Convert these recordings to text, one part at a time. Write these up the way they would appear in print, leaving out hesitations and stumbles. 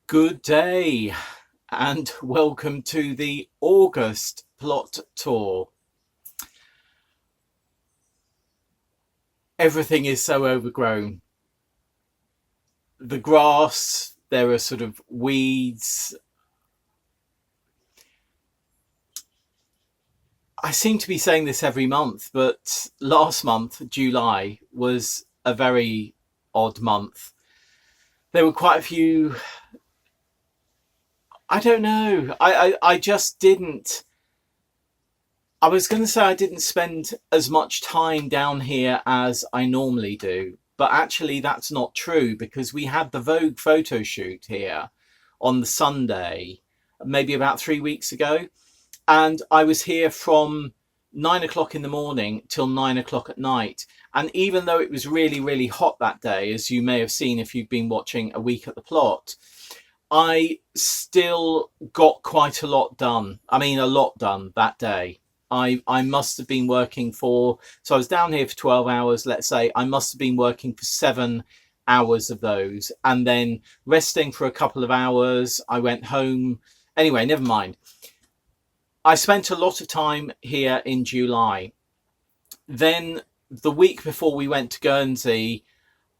Good day and welcome to the August plot tour. Everything is so overgrown. The grass, there are sort of weeds. I seem to be saying this every month, but last month, July, was a very odd month. There were quite a few. I don't know. I just didn't. I was going to say I didn't spend as much time down here as I normally do, but actually that's not true because we had the Vogue photo shoot here on the Sunday, maybe about 3 weeks ago, and I was here from 9 o'clock in the morning till 9 o'clock at night. And even though it was really, really hot that day, as you may have seen if you've been watching A Week at the Plot, I still got quite a lot done. I mean, a lot done that day. I must have been working for, so I was down here for 12 hours, let's say. I must have been working for 7 hours of those and then resting for a couple of hours. I went home. Anyway, never mind. I spent a lot of time here in July. Then the week before we went to Guernsey,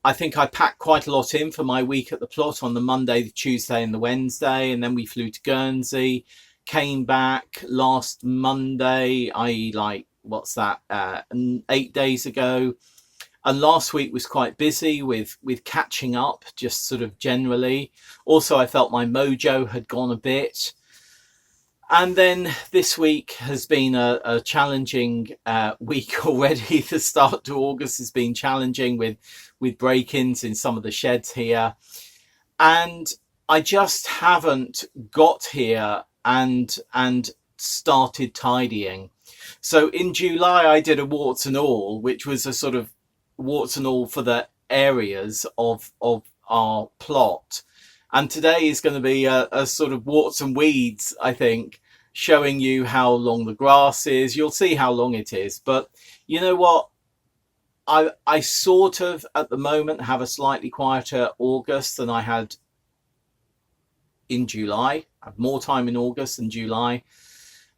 I think I packed quite a lot in for my week at the plot on the Monday, the Tuesday and the Wednesday. And then we flew to Guernsey, came back last Monday, i.e. like, what's that, 8 days ago. And last week was quite busy with catching up, just sort of generally. Also, I felt my mojo had gone a bit. And then this week has been a challenging week already. The start to August has been challenging with break-ins in some of the sheds here. And I just haven't got here and started tidying. So in July, I did a warts and all, which was a sort of warts and all for the areas of our plot. And today is going to be a sort of warts and weeds, I think, showing you how long the grass is. You'll see how long it is. But you know what? I sort of, at the moment, have a slightly quieter August than I had in July. I have more time in August than July.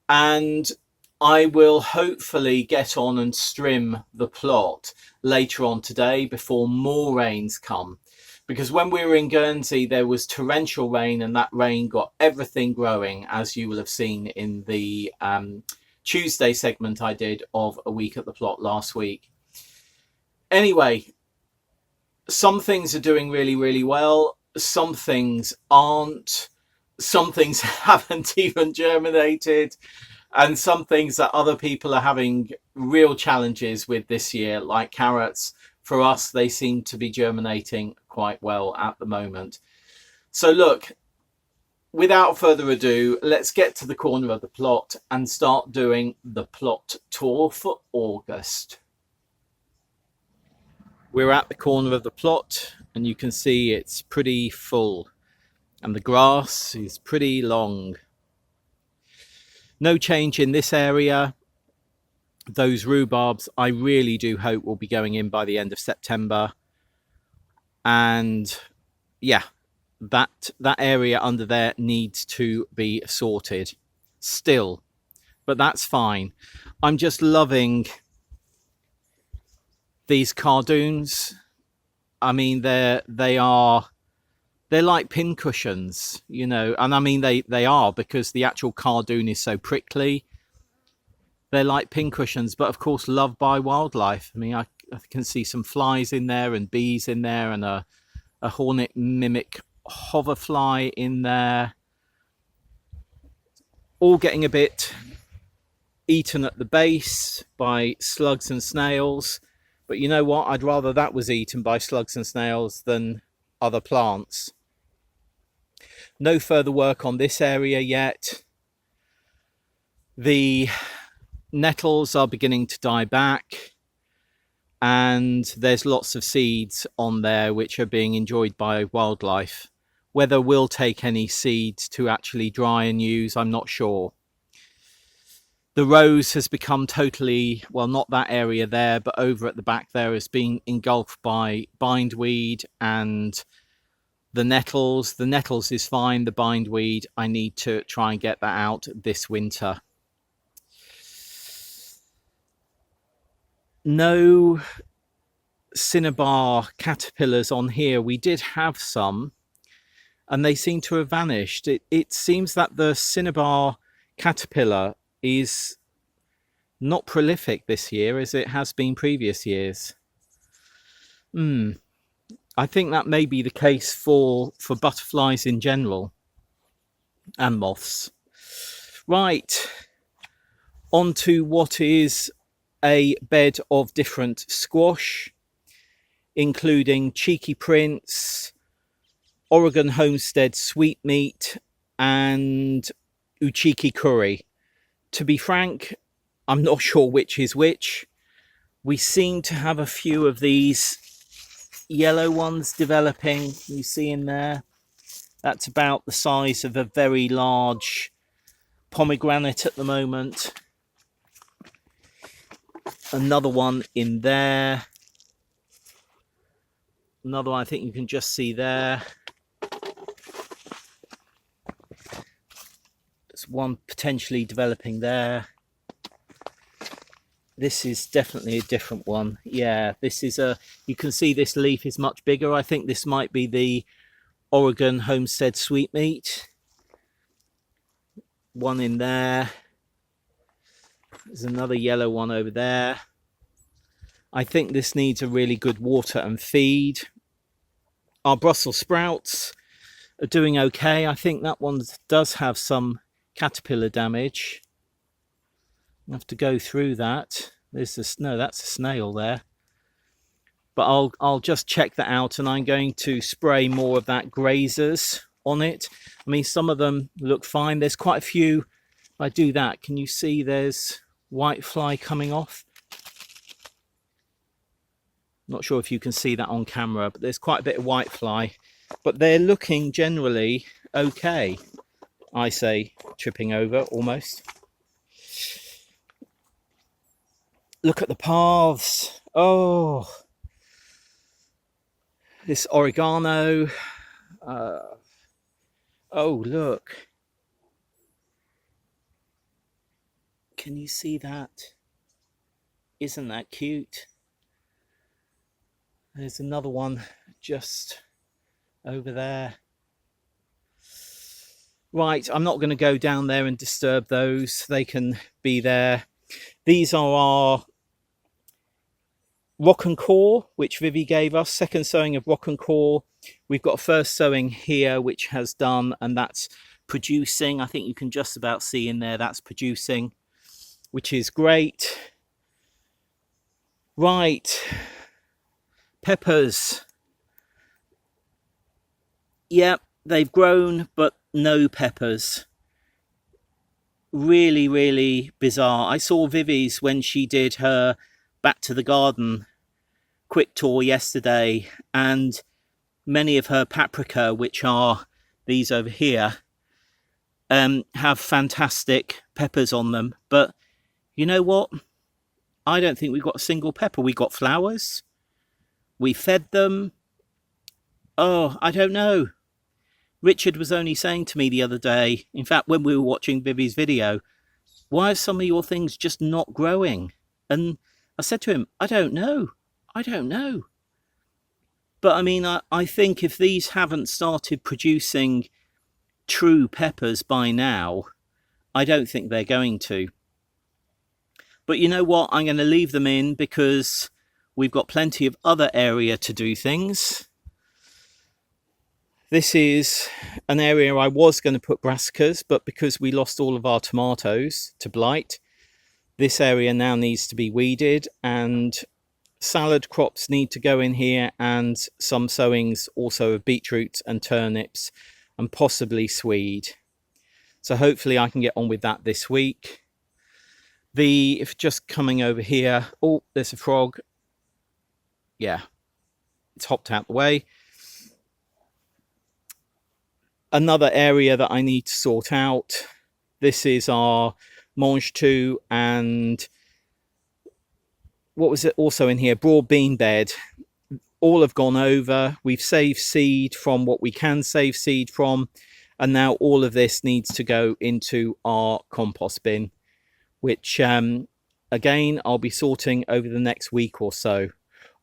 And I will hopefully get on and trim the plot later on today before more rains come. Because when we were in Guernsey, there was torrential rain, and that rain got everything growing, as you will have seen in the Tuesday segment I did of A Week at the Plot last week. Anyway, some things are doing really, really well. Some things aren't. Some things haven't even germinated. And some things that other people are having real challenges with this year, like carrots. For us, they seem to be germinating quite well at the moment. So look, without further ado, let's get to the corner of the plot and start doing the plot tour for August. We're at the corner of the plot and you can see it's pretty full and the grass is pretty long. No change in this area. Those rhubarbs, I really do hope will be going in by the end of September. And yeah, that area under there needs to be sorted still, but that's fine. I'm just loving these cardoons. I mean, they're like pin cushions, you know, and I mean they are, because the actual cardoon is so prickly. They're like pin cushions, but of course loved by wildlife. I mean, I can see some flies in there and bees in there and a hornet mimic hoverfly in there, all getting a bit eaten at the base by slugs and snails. But you know what? I'd rather that was eaten by slugs and snails than other plants. No further work on this area yet. The nettles are beginning to die back, and there's lots of seeds on there which are being enjoyed by wildlife. Whether we'll take any seeds to actually dry and use, I'm not sure. The rose has become totally, well, not that area there, but over at the back there has been engulfed by bindweed, and The nettles is fine. The bindweed, I need to try and get that out this winter. No cinnabar caterpillars on here. We did have some, and they seem to have vanished. It seems that the cinnabar caterpillar is not prolific this year as it has been previous years. I think that may be the case for butterflies in general and moths. Right, on to what is a bed of different squash, including Cheeky Prince, Oregon Homestead Sweetmeat, and Uchiki Curry. To be frank, I'm not sure which is which. We seem to have a few of these yellow ones developing. You see in there, that's about the size of a very large pomegranate at the moment. Another one in there. Another one I think you can just see there. There's one potentially developing there. This is definitely a different one. Yeah, this is you can see this leaf is much bigger. I think this might be the Oregon Homestead Sweetmeat. One in there. There's another yellow one over there. I think this needs a really good water and feed. Our Brussels sprouts are doing okay. I think that one does have some caterpillar damage. I have to go through that. There's this, no, that's a snail there. But I'll just check that out, and I'm going to spray more of that grazers on it. I mean, some of them look fine. There's quite a few. If I do that, can you see there's whitefly coming off? Not sure if you can see that on camera, but there's quite a bit of whitefly. But they're looking generally okay. I say tripping over almost. Look at the paths. Oh, this oregano. Oh, look. Can you see that? Isn't that cute? There's another one just over there. Right, I'm not going to go down there and disturb those. They can be there. These are our Rock and Core, which Vivi gave us. Second sowing of Rock and Core. We've got a first sowing here, which has done, and that's producing. I think you can just about see in there that's producing, which is great. Right. Peppers. Yep, they've grown, but no peppers. Really, really bizarre. I saw Vivi's when she did her Back to the Garden quick tour yesterday, and many of her paprika, which are these over here, have fantastic peppers on them. But you know what? I don't think we got a single pepper. We got flowers. We fed them. Oh, I don't know. Richard was only saying to me the other day, in fact, when we were watching Vivi's video, why are some of your things just not growing? And I said to him, I don't know. I don't know. But I mean, I think if these haven't started producing true peppers by now, I don't think they're going to. But you know what? I'm going to leave them in because we've got plenty of other area to do things. This is an area I was going to put brassicas, but because we lost all of our tomatoes to blight, this area now needs to be weeded, and salad crops need to go in here, and some sowings also of beetroot and turnips and possibly swede. So hopefully I can get on with that this week. If just coming over here, oh, there's a frog. Yeah, it's hopped out the way. Another area that I need to sort out. This is our Mange 2 and what was it also in here? Broad bean bed. all have gone over. We've saved seed from what we can save seed from, and now all of this needs to go into our compost bin, which again I'll be sorting over the next week or so.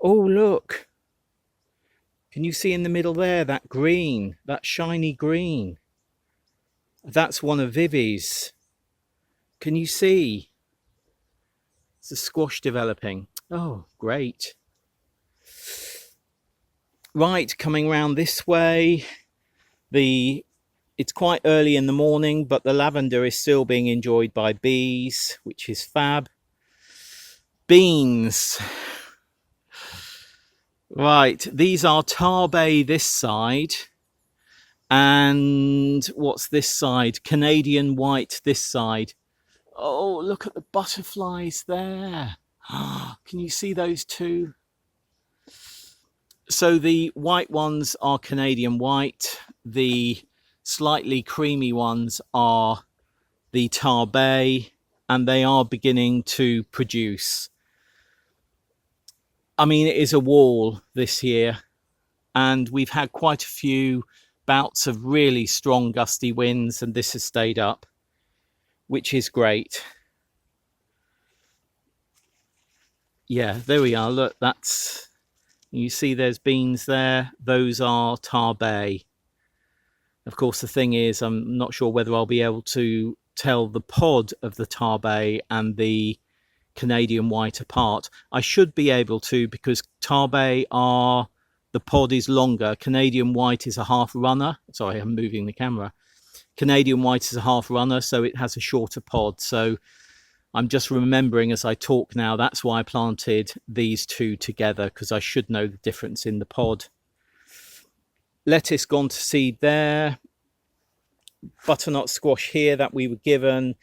Oh, look, can you see in the middle there that green, that shiny green? That's one of Vivi's. Can you see? It's a squash developing. Oh, great. Right, coming round this way, it's quite early in the morning, but the lavender is still being enjoyed by bees, which is fab. Beans. Right, these are tarbay this side, and what's this side? Canadian white this side. Oh, look at the butterflies there. Can you see those two? So the white ones are Canadian white. The slightly creamy ones are the tarbay, and they are beginning to produce. I mean, it is a wall this year, and we've had quite a few bouts of really strong gusty winds, and this has stayed up, which is great. Yeah, there we are. Look, that's, you see there's beans there. Those are tarbay. Of course, the thing is, I'm not sure whether I'll be able to tell the pod of the tarbay and the Canadian white apart. I should be able to, because tarbay are, the pod is longer. Canadian white is a half runner. Sorry, I'm moving the camera. Canadian white is a half runner, so it has a shorter pod. So I'm just remembering as I talk now, that's why I planted these two together, because I should know the difference in the pod. Lettuce gone to seed there. Butternut squash here that we were given.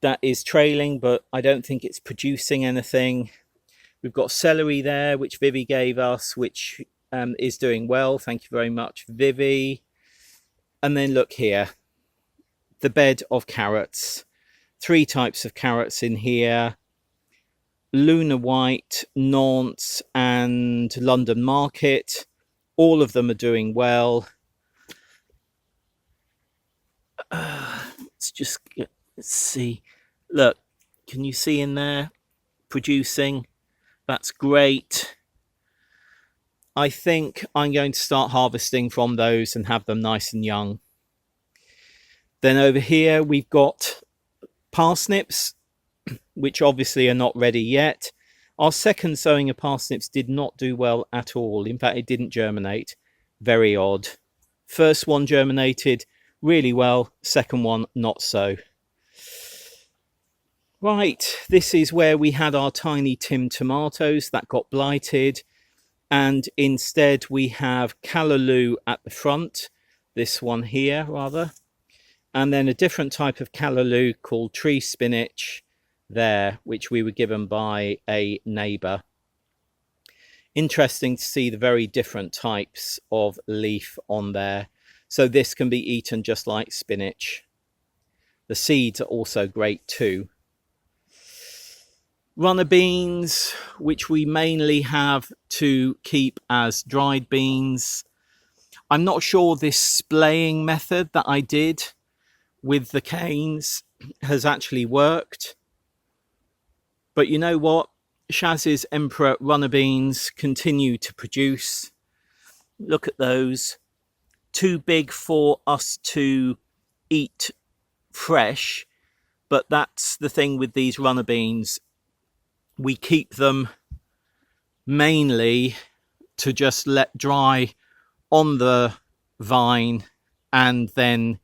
That is trailing, but I don't think it's producing anything. We've got celery there, which Vivi gave us, which is doing well. Thank you very much, Vivi. And then look here, the bed of carrots. 3 types of carrots in here. Luna White, Nantes and London Market. All of them are doing well. Let's see. Look, can you see in there? Producing. That's great. I think I'm going to start harvesting from those and have them nice and young. Then over here we've got parsnips, which obviously are not ready yet. Our second sowing of parsnips did not do well at all. In fact, it didn't germinate. Very odd. First one germinated really well. Second one, not so. Right, this is where we had our tiny Tim tomatoes that got blighted. And instead we have callaloo at the front. This one here, rather. And then a different type of callaloo called tree spinach there, which we were given by a neighbour. Interesting to see the very different types of leaf on there. So this can be eaten just like spinach. The seeds are also great too. Runner beans, which we mainly have to keep as dried beans. I'm not sure this splaying method that I did with the canes has actually worked. But you know what? Shaz's Emperor runner beans continue to produce. Look at those. Too big for us to eat fresh. But that's the thing with these runner beans. We keep them mainly to just let dry on the vine and then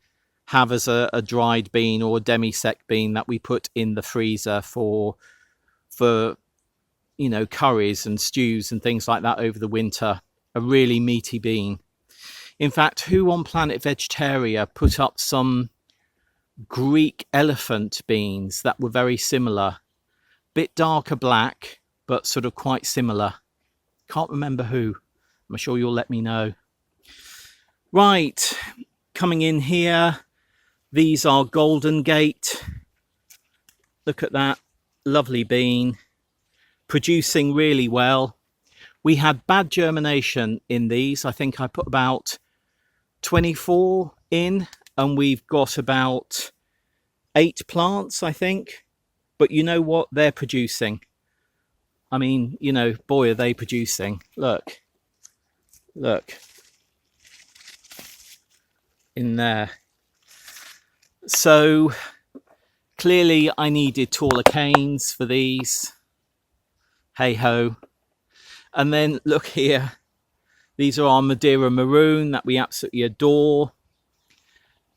have as a dried bean or a demi-sec bean that we put in the freezer for you know, curries and stews and things like that over the winter. A really meaty bean. In fact, who on Planet Vegetaria put up some Greek elephant beans that were very similar? Bit darker black, but sort of quite similar. Can't remember who. I'm sure you'll let me know. Right, coming in here. These are Golden Gate. Look at that. Lovely bean. Producing really well. We had bad germination in these. I think I put about 24 in, and we've got about 8 plants, I think. But you know what? They're producing. I mean, you know, boy, are they producing. Look in there. So clearly I needed taller canes for these. Hey ho. And then look here. These are our Madeira Maroon that we absolutely adore.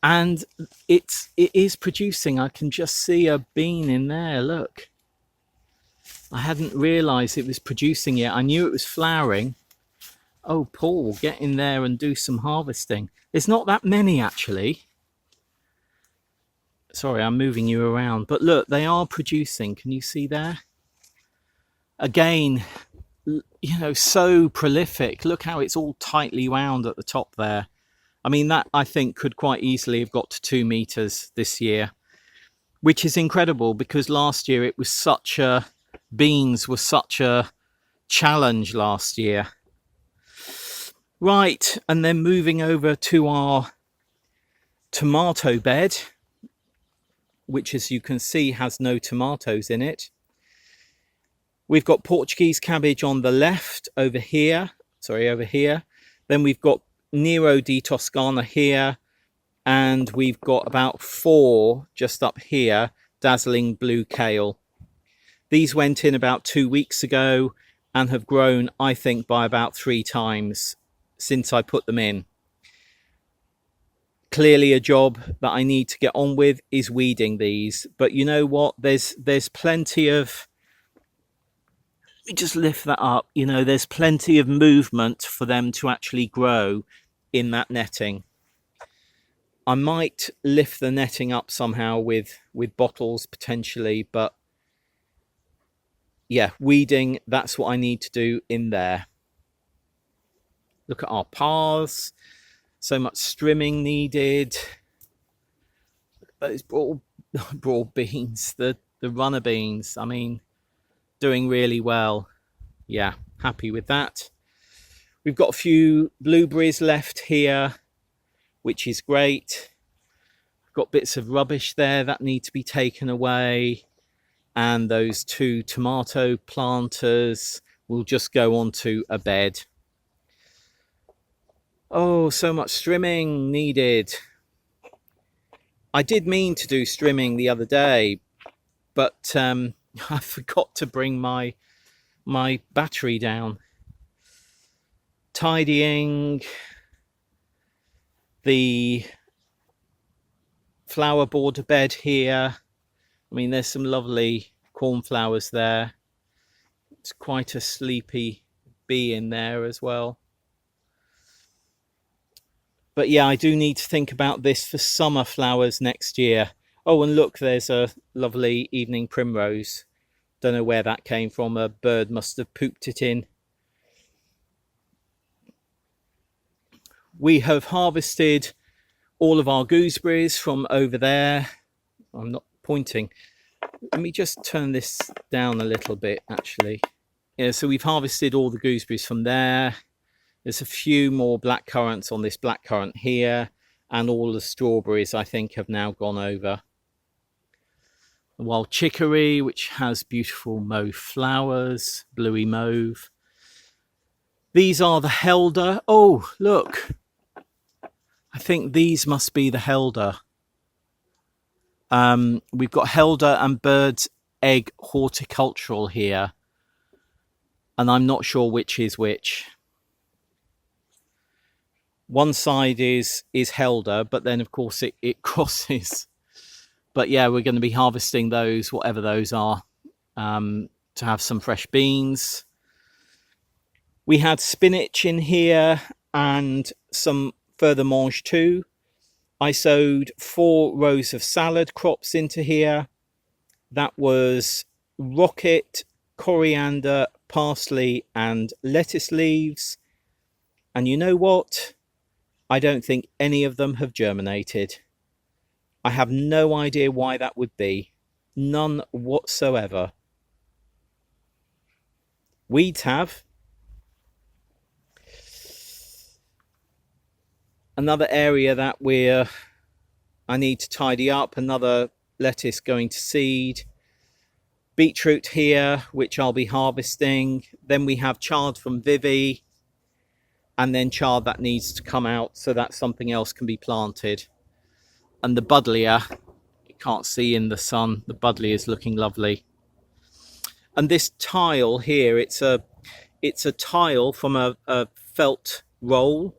And it is producing. I can just see a bean in there. Look. I hadn't realised it was producing yet. I knew it was flowering. Oh, Paul, get in there and do some harvesting. There's not that many, actually. Sorry, I'm moving you around. But look, they are producing. Can you see there? Again, you know, so prolific. Look how it's all tightly wound at the top there. I mean, that I think could quite easily have got to 2 meters this year, which is incredible because last year it was such a... beans were such a challenge last year. Right, and then moving over to our tomato bed, which as you can see has no tomatoes in it. We've got Portuguese cabbage on the left over here. Then we've got Nero di Toscana here, and we've got about 4 just up here, dazzling blue kale. These went in about 2 weeks ago and have grown, I think, by about 3 times since I put them in. Clearly a job that I need to get on with is weeding these. But you know what? There's plenty of... Let me just lift that up. You know, there's plenty of movement for them to actually grow in that netting. I might lift the netting up somehow with bottles potentially, but yeah, weeding, that's what I need to do in there. Look at our paths. So much strimming needed. Those broad beans, the runner beans, I mean, doing really well. Yeah, happy with that. We've got a few blueberries left here, which is great. Got bits of rubbish there that need to be taken away. And those 2 tomato planters will just go onto a bed. Oh, so much strimming needed. I did mean to do strimming the other day, but I forgot to bring my battery down. Tidying the flower border bed here. I mean, there's some lovely cornflowers there. It's quite a sleepy bee in there as well. But yeah, I do need to think about this for summer flowers next year. Oh, and look, there's a lovely evening primrose. Don't know where that came from. A bird must have pooped it in. We have harvested all of our gooseberries from over there. I'm not pointing. Let me just turn this down a little bit, actually. Yeah, so we've harvested all the gooseberries from there. There's a few more blackcurrants on this blackcurrant here, and all the strawberries, I think, have now gone over. The wild chicory, which has beautiful mauve flowers, bluey mauve. These are the helder. Oh, look. I think these must be the helder. We've got helder and bird's egg horticultural here, and I'm not sure which is which. One side is helder, but then of course it crosses. But yeah, we're going to be harvesting those, whatever those are, to have some fresh beans. We had spinach in here and some further mange too. I sowed 4 rows of salad crops into here. That was rocket, coriander, parsley and lettuce leaves. And you know what? I don't think any of them have germinated. I have no idea why that would be. None whatsoever. Weeds have. Another area that I need to tidy up, another lettuce going to seed. Beetroot here, which I'll be harvesting. Then we have chard from Vivi, and then chard that needs to come out so that something else can be planted. And the buddleia, you can't see in the sun, the buddleia is looking lovely. And this tile here, it's a tile from a felt roll.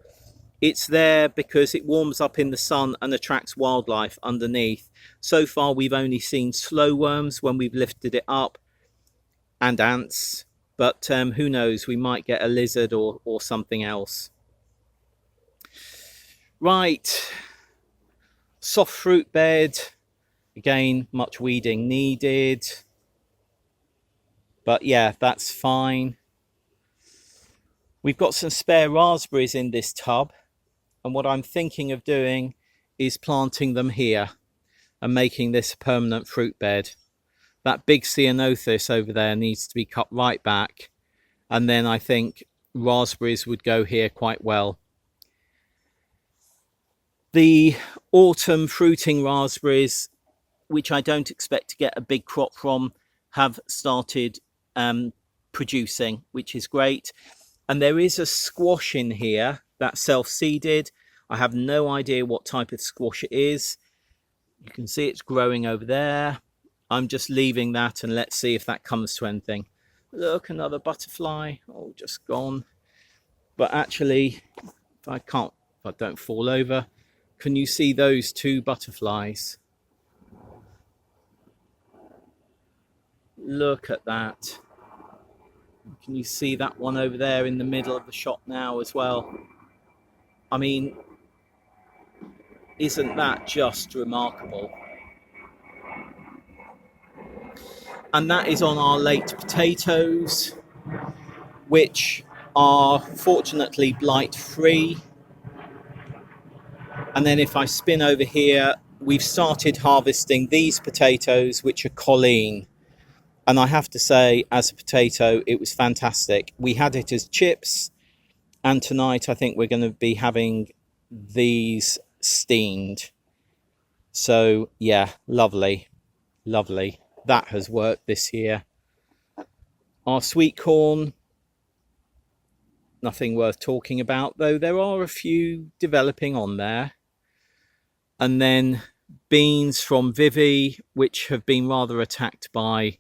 It's there because it warms up in the sun and attracts wildlife underneath. So far we've only seen slow worms when we've lifted it up, and ants, but who knows, we might get a lizard or something else. Right, soft fruit bed, again much weeding needed, but yeah, that's fine. We've got some spare raspberries in this tub, and what I'm thinking of doing is planting them here and making this a permanent fruit bed. That big ceanothus over there needs to be cut right back, and then I think raspberries would go here quite well. The autumn fruiting raspberries, which I don't expect to get a big crop from, have started producing, which is great. And there is a squash in here that's self-seeded. I have no idea what type of squash it is. You can see it's growing over there. I'm just leaving that, and let's see if that comes to anything. Look, another butterfly. Oh, just gone. But actually, if I don't fall over, can you see those two butterflies? Look at that. Can you see that one over there in the middle of the shot now as well? I mean, isn't that just remarkable? And that is on our late potatoes, which are fortunately blight free. And then if I spin over here, we've started harvesting these potatoes, which are Colleen. And I have to say, as a potato, it was fantastic. We had it as chips, and tonight I think we're going to be having these steamed. So yeah, lovely, lovely. That has worked this year. Our sweet corn, nothing worth talking about, though there are a few developing on there. And then beans from Vivi, which have been rather attacked by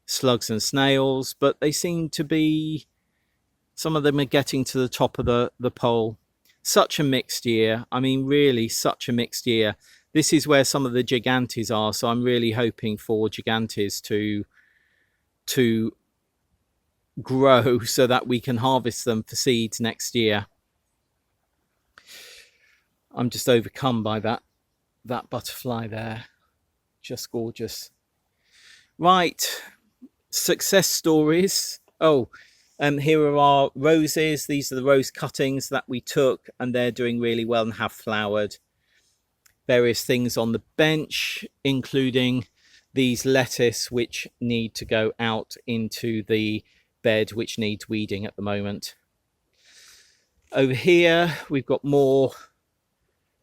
slugs and snails, but they seem to be, some of them are getting to the top of the pole. Such a mixed year. I mean, really such a mixed year. This is where some of the gigantes are, so I'm really hoping for gigantes to grow so that we can harvest them for seeds next year. I'm just overcome by that butterfly there. Just gorgeous. Right, success stories. Oh, here are our roses. These are the rose cuttings that we took, and they're doing really well and have flowered. Various things on the bench, including these lettuce, which need to go out into the bed, which needs weeding at the moment. Over here, we've got more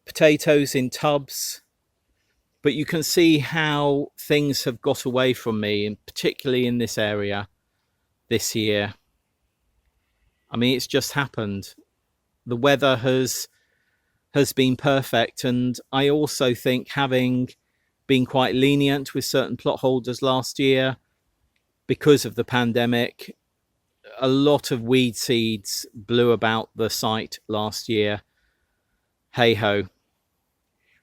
potatoes in tubs, but you can see how things have got away from me, and particularly in this area this year. I mean, it's just happened. The weather has been perfect, and I also think, having been quite lenient with certain plot holders last year because of the pandemic, a lot of weed seeds blew about the site last year. Hey ho.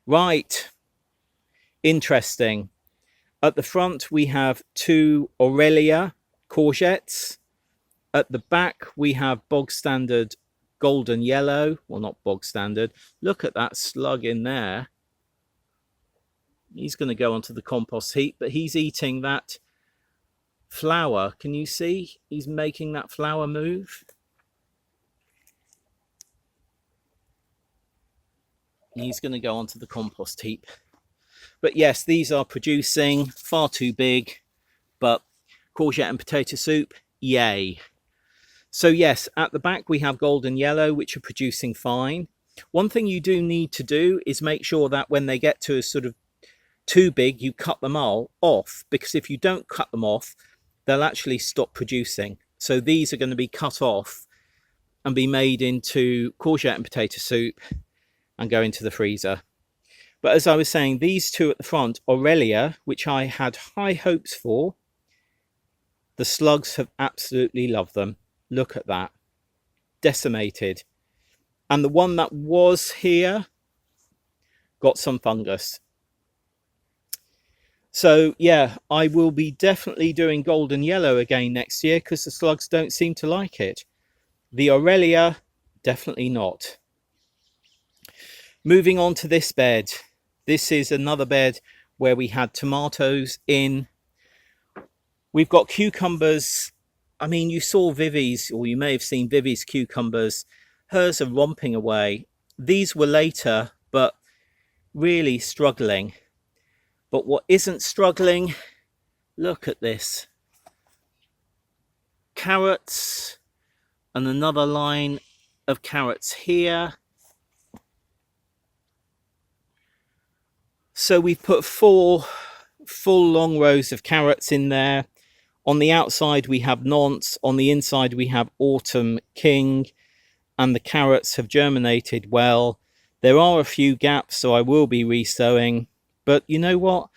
Right, interesting. At the front we have 2 Aurelia Courgettes. At the back we have bog standard golden yellow. Well, not bog standard. Look at that slug in there. He's going to go onto the compost heap, but he's eating that flower. Can you see? He's making that flower move. He's going to go onto the compost heap. But yes, these are producing, far too big, but courgette and potato soup, yay. So yes, at the back we have golden yellow, which are producing fine. One thing you do need to do is make sure that when they get to a sort of too big, you cut them all off, because if you don't cut them off, they'll actually stop producing. So these are going to be cut off and be made into courgette and potato soup and go into the freezer. But as I was saying, these two at the front, Aurelia, which I had high hopes for, the slugs have absolutely loved them. Look at that. Decimated. And the one that was here got some fungus. So yeah, I will be definitely doing golden yellow again next year, because the slugs don't seem to like it. The Aurelia, definitely not. Moving on to this bed. This is another bed where we had tomatoes in. We've got cucumbers. I mean, you saw Vivi's, or you may have seen Vivi's cucumbers. Hers are romping away. These were later, but really struggling. But what isn't struggling, look at this. Carrots, and another line of carrots here. So we've put 4 full long rows of carrots in there. On the outside we have nonce, on the inside we have autumn king, and the carrots have germinated well. There are a few gaps, so I will be resowing. But you know what?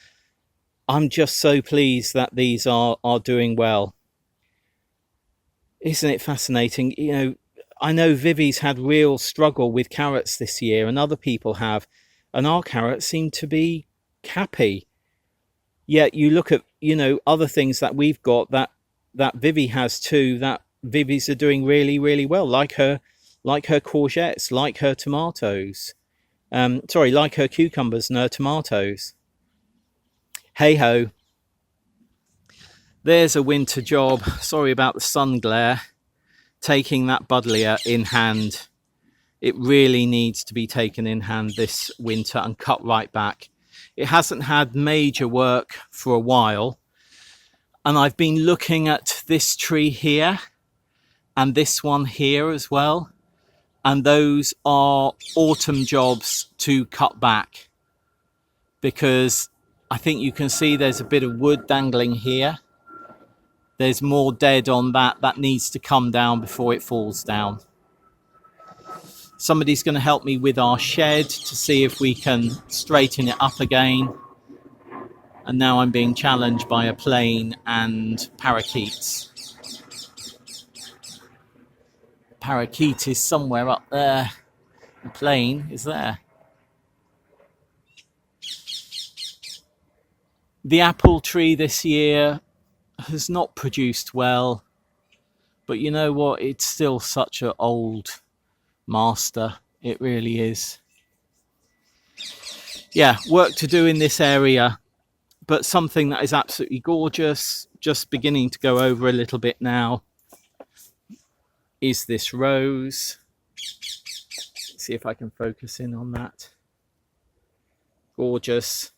I'm just so pleased that these are doing well. Isn't it fascinating? You know, I know Vivi's had real struggle with carrots this year, and other people have, and our carrots seem to be happy. Yet you look at, you know, other things that we've got that Vivi has too, that Vivi's are doing really, really well, like her courgettes, like her tomatoes. Like her cucumbers and her tomatoes. Hey ho. There's a winter job. Sorry about the sun glare. Taking that buddleia in hand. It really needs to be taken in hand this winter and cut right back. It hasn't had major work for a while. And I've been looking at this tree here and this one here as well. And those are autumn jobs to cut back, because I think you can see there's a bit of wood dangling here. There's more dead on that needs to come down before it falls down. Somebody's going to help me with our shed to see if we can straighten it up again. And now I'm being challenged by a plane and parakeets. Parakeet is somewhere up there. The plane is there. The apple tree this year has not produced well, but you know what? It's still such an old master. It really is. Yeah, work to do in this area, but something that is absolutely gorgeous. Just beginning to go over a little bit now is this rose. Let's see if I can focus in on that. Gorgeous.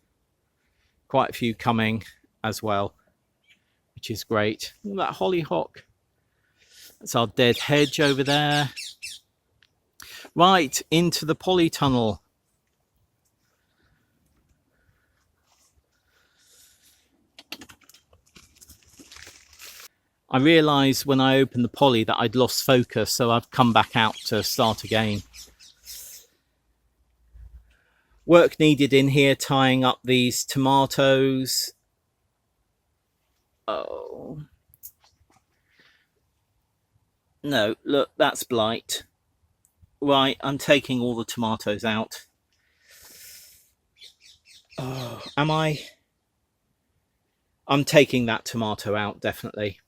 Quite a few coming as well, which is great. Look at that hollyhock. That's our dead hedge over there. Right, into the polytunnel. I realised when I opened the poly that I'd lost focus, so I've come back out to start again. Work needed in here, tying up these tomatoes. Oh. No, look, that's blight. Right, I'm taking all the tomatoes out. Oh, am I? I'm taking that tomato out, definitely.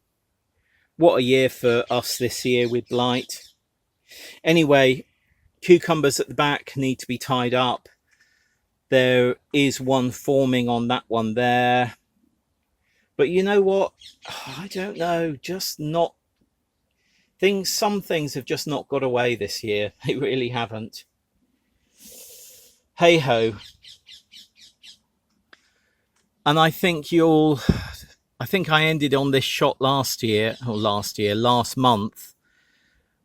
What a year for us this year with blight. Anyway, cucumbers at the back need to be tied up. There is one forming on that one there. But you know what? I don't know. Just not... Some things have just not got away this year. They really haven't. Hey ho. And I think I ended on this shot last month.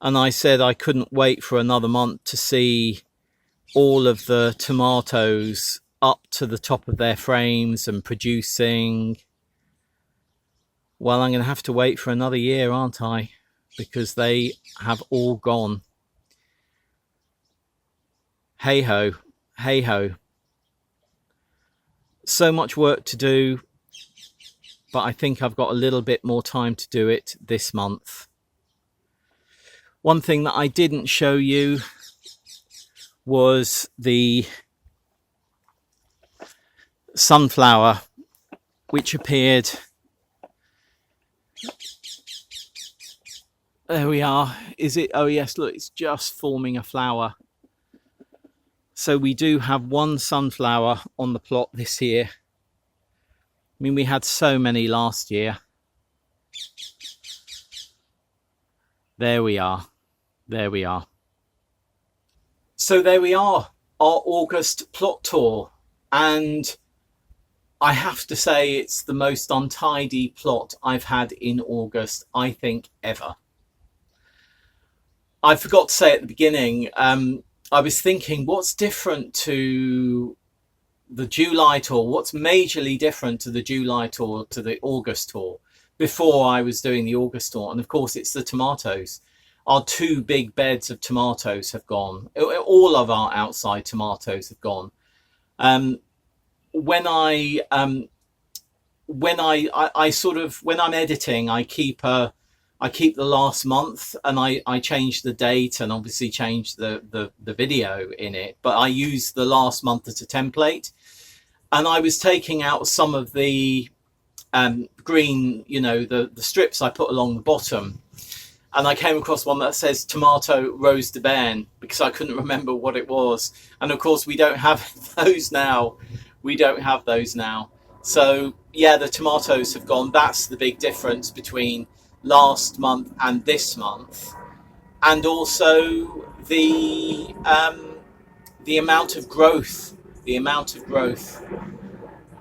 And I said I couldn't wait for another month to see all of the tomatoes up to the top of their frames and producing. Well, I'm going to have to wait for another year, aren't I? Because they have all gone. Hey ho, hey ho. So much work to do, but I think I've got a little bit more time to do it this month. One thing that I didn't show you was the sunflower, which appeared. There we are. Is it? Oh yes, look, it's just forming a flower. So we do have one sunflower on the plot this year. I mean, we had so many last year. There we are. There we are. So there we are, our August plot tour. And I have to say it's the most untidy plot I've had in August, I think, ever. I forgot to say at the beginning, I was thinking, what's different to the July tour? What's majorly different to the July tour to the August tour before I was doing the August tour? And of course, it's the tomatoes. Our 2 big beds of tomatoes have gone. All of our outside tomatoes have gone. When I'm editing, I keep the last month, and I change the date and obviously change the video in it, but I use the last month as a template. And I was taking out some of the green, the strips I put along the bottom, and I came across one that says Tomato Rose de Bain, because I couldn't remember what it was. And of course we don't have those now. So yeah, the tomatoes have gone. That's the big difference between last month and this month. And also the amount of growth.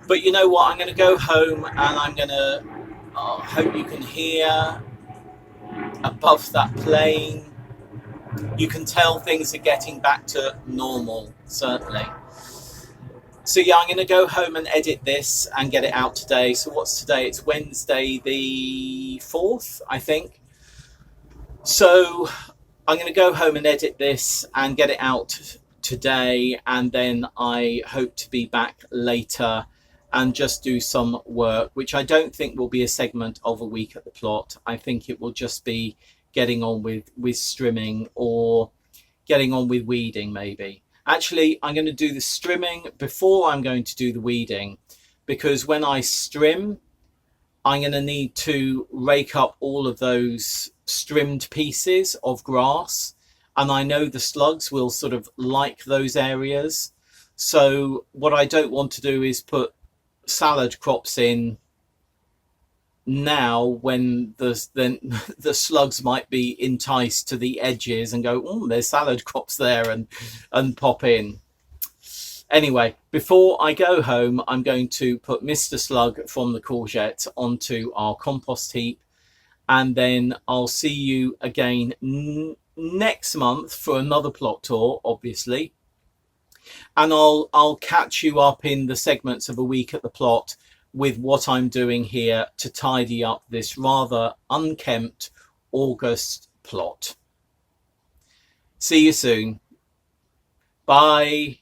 But you know what? I'm going to go home and I'm going to hope you can hear above that plane. You can tell things are getting back to normal, certainly. So yeah, I'm going to go home and edit this and get it out today. So what's today? It's Wednesday the 4th, I think. So I'm going to go home and edit this and get it out today. And then I hope to be back later and just do some work, which I don't think will be a segment of a week at the plot. I think it will just be getting on with strimming or getting on with weeding maybe. Actually, I'm going to do the strimming before I'm going to do the weeding, because when I strim, I'm going to need to rake up all of those strimmed pieces of grass. And I know the slugs will sort of like those areas. So what I don't want to do is put salad crops in now when the slugs might be enticed to the edges and go, oh, there's salad crops there, and pop in. Anyway, before I go home, I'm going to put Mr. Slug from the courgette onto our compost heap, and then I'll see you again next month for another plot tour, obviously, and I'll catch you up in the segments of a week at the plot with what I'm doing here to tidy up this rather unkempt August plot. See you soon. Bye.